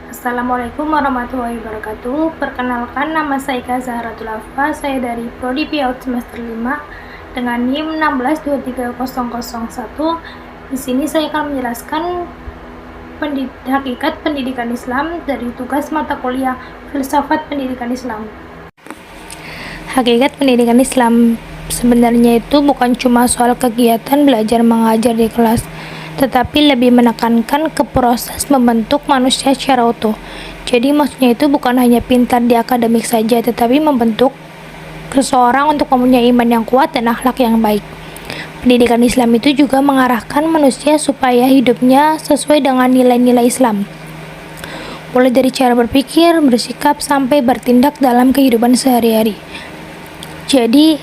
Assalamualaikum warahmatullahi wabarakatuh. Perkenalkan, nama saya Ika Zahratul Afa. Saya dari Prodi PAUD semester 5 dengan NIM 1623001. Di sini saya akan menjelaskan hakikat pendidikan Islam dari tugas mata kuliah Filsafat Pendidikan Islam. Hakikat pendidikan Islam sebenarnya itu bukan cuma soal kegiatan belajar mengajar di kelas, tetapi lebih menekankan ke proses membentuk manusia secara utuh. Jadi maksudnya itu bukan hanya pintar di akademik saja, tetapi membentuk seseorang untuk mempunyai iman yang kuat dan akhlak yang baik. Pendidikan Islam itu juga mengarahkan manusia supaya hidupnya sesuai dengan nilai-nilai Islam, mulai dari cara berpikir, bersikap, sampai bertindak dalam kehidupan sehari-hari. Jadi,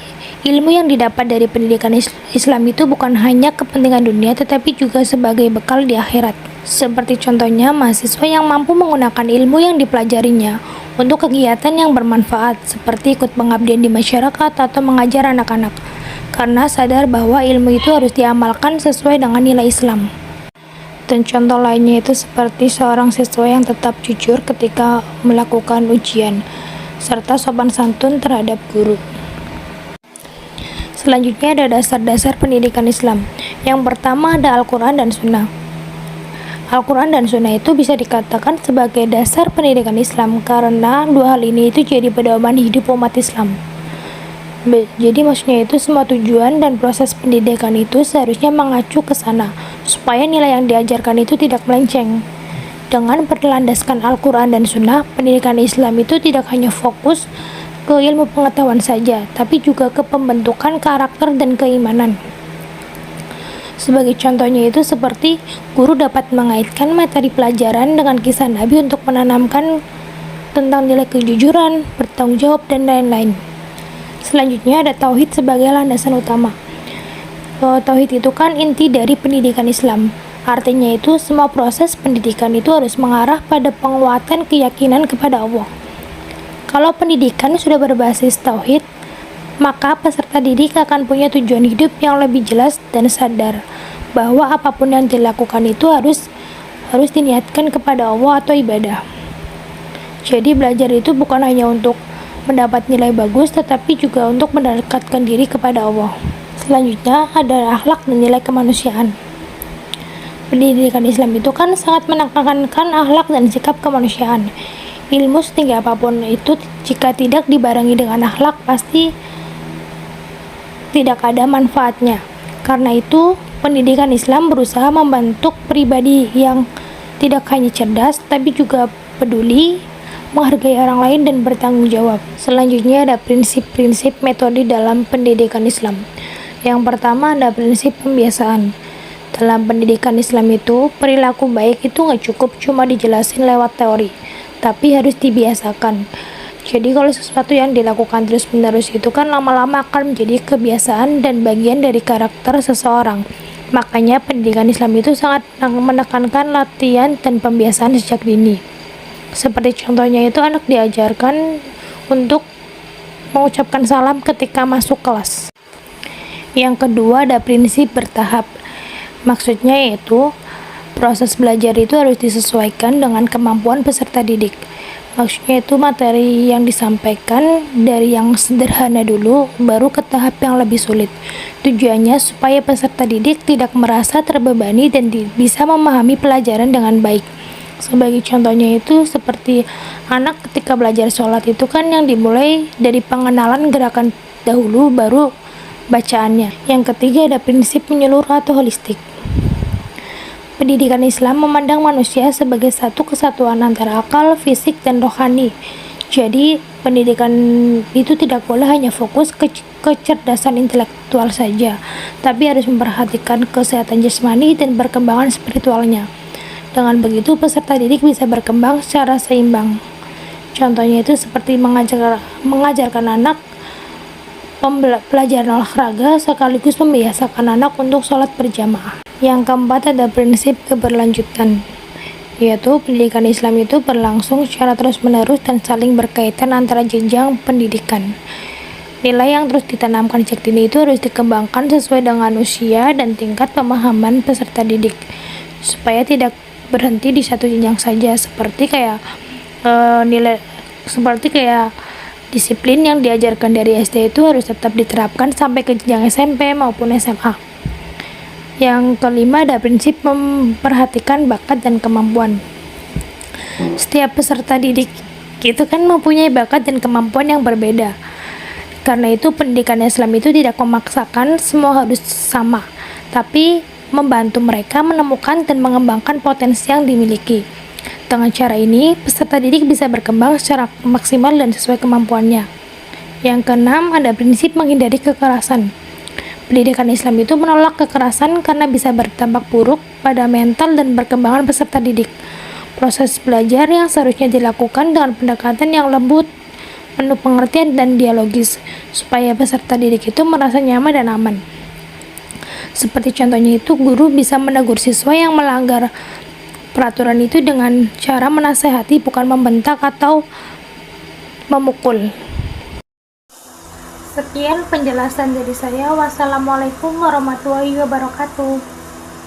ilmu yang didapat dari pendidikan Islam itu bukan hanya kepentingan dunia, tetapi juga sebagai bekal di akhirat. Seperti contohnya, mahasiswa yang mampu menggunakan ilmu yang dipelajarinya untuk kegiatan yang bermanfaat, seperti ikut pengabdian di masyarakat atau mengajar anak-anak, karena sadar bahwa ilmu itu harus diamalkan sesuai dengan nilai Islam. Dan contoh lainnya itu seperti seorang siswa yang tetap jujur ketika melakukan ujian, serta sopan santun terhadap guru. Selanjutnya ada dasar-dasar pendidikan Islam. Yang pertama ada Al-Quran dan Sunnah. Al-Quran dan Sunnah itu bisa dikatakan sebagai dasar pendidikan Islam karena dua hal ini itu jadi pedoman hidup umat Islam. Jadi maksudnya itu semua tujuan dan proses pendidikan itu seharusnya mengacu ke sana, supaya nilai yang diajarkan itu tidak melenceng. Dengan berlandaskan Al-Quran dan Sunnah, pendidikan Islam itu tidak hanya fokus ke ilmu pengetahuan saja, tapi juga ke pembentukan karakter dan keimanan. Sebagai contohnya itu seperti guru dapat mengaitkan materi pelajaran dengan kisah Nabi untuk menanamkan tentang nilai kejujuran, bertanggung jawab, dan lain-lain. Selanjutnya ada tauhid sebagai landasan utama. Tauhid itu kan inti dari pendidikan Islam. Artinya itu semua proses pendidikan itu harus mengarah pada penguatan keyakinan kepada Allah. Kalau pendidikan sudah berbasis tauhid, maka peserta didik akan punya tujuan hidup yang lebih jelas dan sadar bahwa apapun yang dilakukan itu harus diniatkan kepada Allah atau ibadah. Jadi belajar itu bukan hanya untuk mendapat nilai bagus, tetapi juga untuk mendekatkan diri kepada Allah. Selanjutnya ada akhlak dan nilai kemanusiaan. Pendidikan Islam itu kan sangat menekankan akhlak dan sikap kemanusiaan. Ilmu setinggi apapun itu jika tidak dibarengi dengan akhlak pasti tidak ada manfaatnya. Karena itu pendidikan Islam berusaha membentuk pribadi yang tidak hanya cerdas tapi juga peduli, menghargai orang lain, dan bertanggung jawab. Selanjutnya ada prinsip-prinsip metode dalam pendidikan Islam. Yang pertama ada prinsip pembiasaan. Dalam pendidikan Islam itu, perilaku baik itu nggak cukup cuma dijelasin lewat teori, tapi harus dibiasakan. Jadi kalau sesuatu yang dilakukan terus-menerus itu kan lama-lama akan menjadi kebiasaan dan bagian dari karakter seseorang. Makanya pendidikan Islam itu sangat menekankan latihan dan pembiasaan sejak dini. Seperti contohnya itu anak diajarkan untuk mengucapkan salam ketika masuk kelas. Yang kedua ada prinsip bertahap. Maksudnya yaitu proses belajar itu harus disesuaikan dengan kemampuan peserta didik. Maksudnya itu materi yang disampaikan dari yang sederhana dulu, baru ke tahap yang lebih sulit. Tujuannya supaya peserta didik tidak merasa terbebani dan bisa memahami pelajaran dengan baik. Sebagai contohnya itu seperti anak ketika belajar sholat itu kan yang dimulai dari pengenalan gerakan dahulu, baru bacaannya. Yang ketiga ada prinsip menyeluruh atau holistik. Pendidikan Islam memandang manusia sebagai satu kesatuan antara akal, fisik, dan rohani. Jadi, pendidikan itu tidak boleh hanya fokus ke kecerdasan intelektual saja, tapi harus memperhatikan kesehatan jasmani dan perkembangan spiritualnya. Dengan begitu, peserta didik bisa berkembang secara seimbang. Contohnya itu seperti mengajarkan anak pelajaran olahraga sekaligus membiasakan anak untuk sholat berjamaah. Yang keempat ada prinsip keberlanjutan, yaitu pendidikan Islam itu berlangsung secara terus-menerus dan saling berkaitan antara jenjang pendidikan. Nilai yang terus ditanamkan sejak dini itu harus dikembangkan sesuai dengan usia dan tingkat pemahaman peserta didik, supaya tidak berhenti di satu jenjang saja, nilai seperti kayak disiplin yang diajarkan dari SD itu harus tetap diterapkan sampai ke jenjang SMP maupun SMA. Yang kelima, ada prinsip memperhatikan bakat dan kemampuan. Setiap peserta didik itu kan mempunyai bakat dan kemampuan yang berbeda. Karena itu pendidikan Islam itu tidak memaksakan semua harus sama, tapi membantu mereka menemukan dan mengembangkan potensi yang dimiliki. Dengan cara ini, peserta didik bisa berkembang secara maksimal dan sesuai kemampuannya. Yang keenam, ada prinsip menghindari kekerasan. Pendidikan Islam itu menolak kekerasan karena bisa berdampak buruk pada mental dan perkembangan peserta didik. Proses belajar yang seharusnya dilakukan dengan pendekatan yang lembut, penuh pengertian dan dialogis, supaya peserta didik itu merasa nyaman dan aman. Seperti contohnya itu, guru bisa menegur siswa yang melanggar peraturan itu dengan cara menasehati, bukan membentak atau memukul. Sekian penjelasan dari saya. Wassalamualaikum warahmatullahi wabarakatuh.